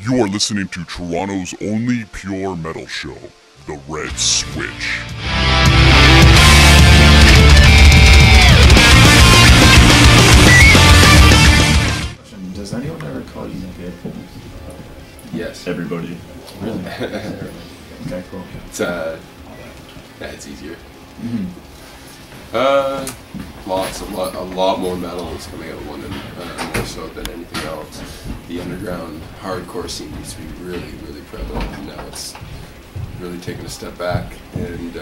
You are listening to Toronto's only pure metal show, The Red Switch. Does anyone ever call you good? Yes. Everybody. Really? Okay, cool. It's it's easier. A lot more metal is coming out of London, more so than anything else. The underground hardcore scene used to be really prevalent, and now it's really taken a step back, and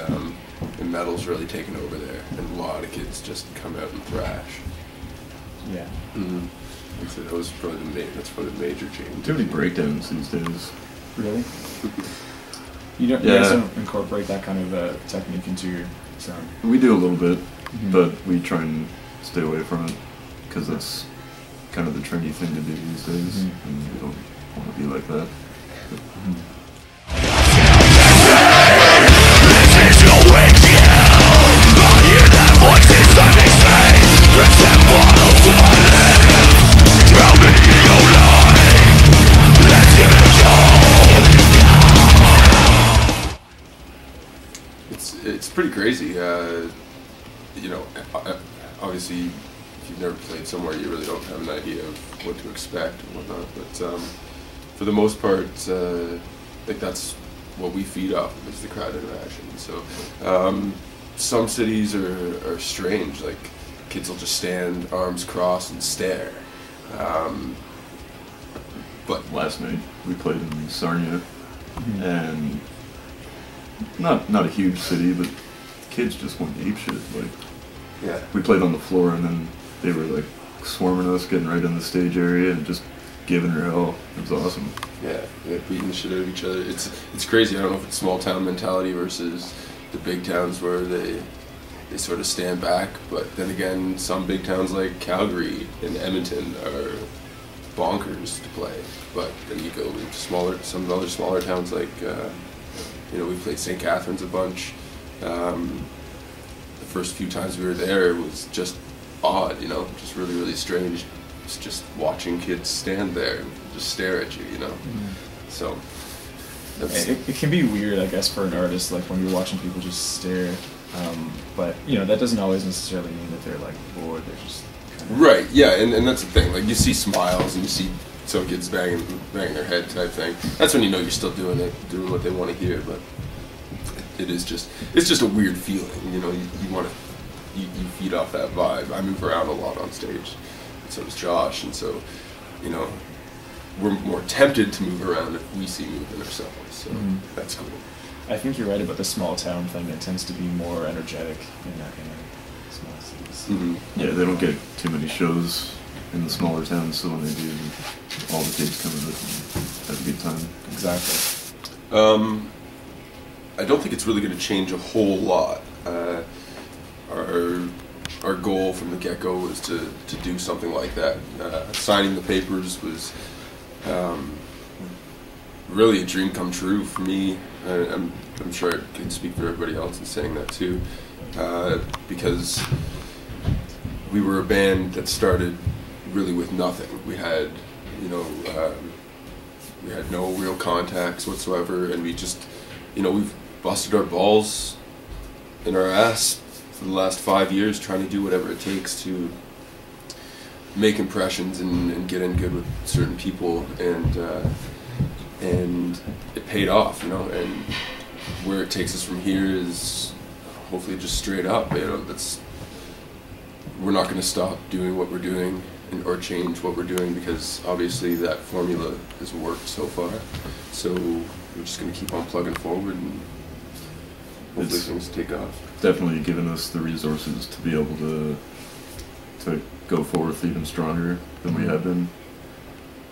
metal's really taken over there, and a lot of kids just come out and thrash. Yeah. So that was probably that's probably the major change. Too many breakdowns these days. Really? You guys don't incorporate that kind of technique into your sound? We do a little bit, but we try and stay away from it because that's kind of the trendy thing to do these days, and we don't want to be like that. It's pretty crazy. You know, obviously, if you've never played somewhere, you really don't have an idea of what to expect and whatnot. But for the most part, like that's what we feed off of is the crowd interaction. So some cities are strange. Like kids will just stand, arms crossed, and stare. But Last night we played in Sarnia, and not a huge city, but kids just went apeshit. Like, yeah, we played on the floor, and then they were like swarming us, getting right in the stage area, and just giving her hell. It was awesome. yeah, beating the shit out of each other. It's crazy. I don't know if it's small town mentality versus the big towns where they sort of stand back. But then again, some big towns like Calgary and Edmonton are bonkers to play. But then you go to some other smaller towns like you know, we played St. Catharines a bunch. The first few times we were there, it was just odd, you know, just really strange. It's just watching kids stand there and just stare at you, you know. So that's, it can be weird, I guess, for an artist, like when you're watching people just stare. But you know, that doesn't always necessarily mean that they're like bored. They're just kind of right, yeah, and that's the thing. Like you see smiles and you see some kids banging their head type thing. That's when you know you're still doing what they want to hear. But it's just a weird feeling, you know. You feed off that vibe. I move around a lot on stage, and so does Josh, and so you know we're more tempted to move around if we see movement ourselves. So that's cool. I think you're right about the small town thing. It tends to be more energetic in small cities. Yeah, they don't get too many shows in the smaller towns, so when they do, all the kids come to it and have a good time. Exactly. I don't think it's really going to change a whole lot. Our goal from the get-go was to do something like that. Signing the papers was really a dream come true for me. I'm sure I can speak for everybody else in saying that too, because we were a band that started really with nothing. We had, you know, we had no real contacts whatsoever, and we just, you know, we've busted our balls in our ass for the last 5 years trying to do whatever it takes to make impressions and get in good with certain people, and it paid off, you know. And where it takes us from here is hopefully just straight up, you know. We're not going to stop doing what we're doing or change what we're doing, because obviously that formula has worked so far. So we're just going to keep on plugging forward, and hopefully things take off. Definitely given us the resources to be able to go forth even stronger than we have been.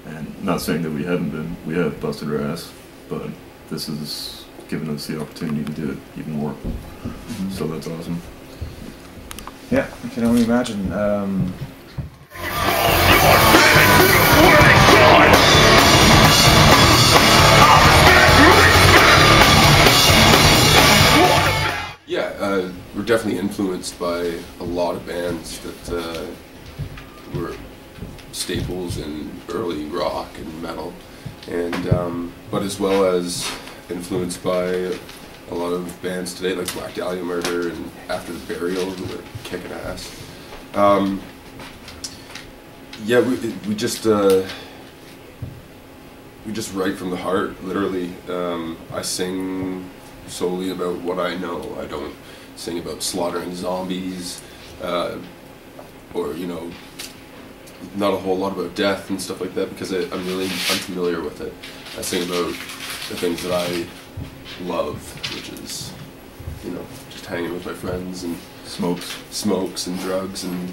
And not saying that we haven't been. We have busted our ass, but this has given us the opportunity to do it even more. So that's awesome. Yeah, I can only imagine. Yeah, we're definitely influenced by a lot of bands that were staples in early rock and metal. and but as well as influenced by a lot of bands today, like Black Dahlia Murder and After the Burial, who are kicking ass. Yeah, we just write from the heart, literally. I sing solely about what I know. I don't sing about slaughtering zombies, or, you know, not a whole lot about death and stuff like that, because I'm really unfamiliar with it. I sing about the things that I love, which is, you know, just hanging with my friends and smokes and drugs and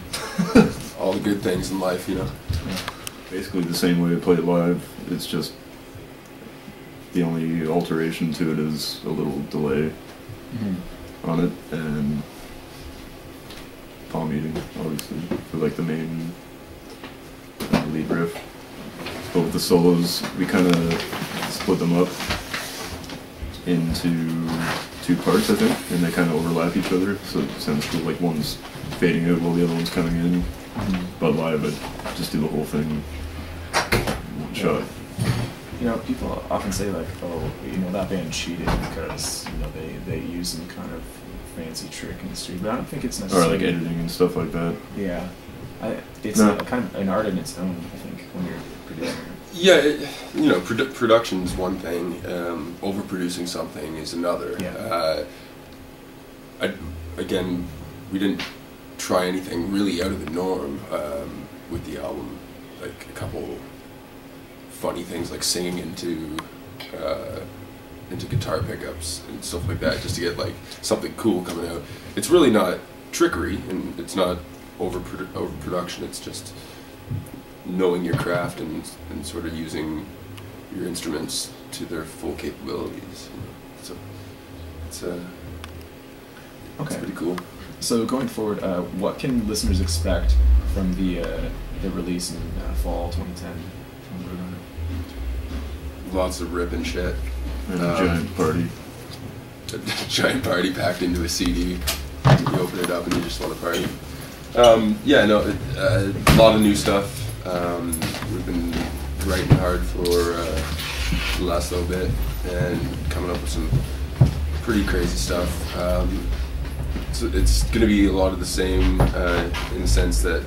all the good things in life, you know. Basically the same way I play it live. It's just the only alteration to it is a little delay on it, and palm eating, obviously, for like the main lead riff. But with the solos, we kind of split them up into 2 parts, I think, and they kind of overlap each other, so it sounds cool. Like one's fading out while the other one's coming in. But live, I'd just do the whole thing in one shot. You know, people often say like, oh, you know, that band cheated because, you know, they used some kind of fancy trick in the studio. But I don't think it's necessarily... Or like editing and stuff like that. Yeah. It's a kind of an art in its own, I think, when you're producing it. Yeah, you know, production is one thing. Overproducing something is another. Yeah. Again, we didn't try anything really out of the norm with the album. Like a couple funny things, like singing into guitar pickups and stuff like that, just to get like something cool coming out. It's really not trickery, and it's not overproduction. It's just knowing your craft and sort of using your instruments to their full capabilities. So it's pretty cool. So going forward, what can listeners expect from the release in fall 2010 from Roadrunner? Lots of ripping shit. And a giant party. A giant party packed into a CD. You open it up and you just want to party. Yeah, no, a lot of new stuff. We've been writing hard for the last little bit and coming up with some pretty crazy stuff. So it's going to be a lot of the same in the sense that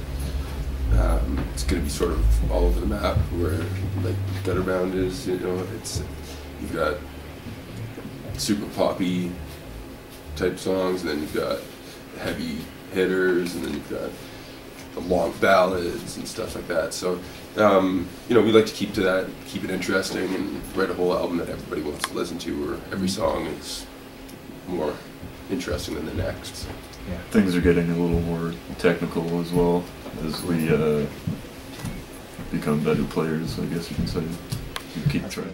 it's going to be sort of all over the map, where like Gutterbound is, you know, you've got super poppy type songs, and then you've got heavy hitters, and then you've got the long ballads and stuff like that. So, you know, we like to keep to that, keep it interesting, and write a whole album that everybody wants to listen to, where every song is more interesting than the next. So. Yeah. Things are getting a little more technical as well as we become better players, I guess you can say. Keep trying.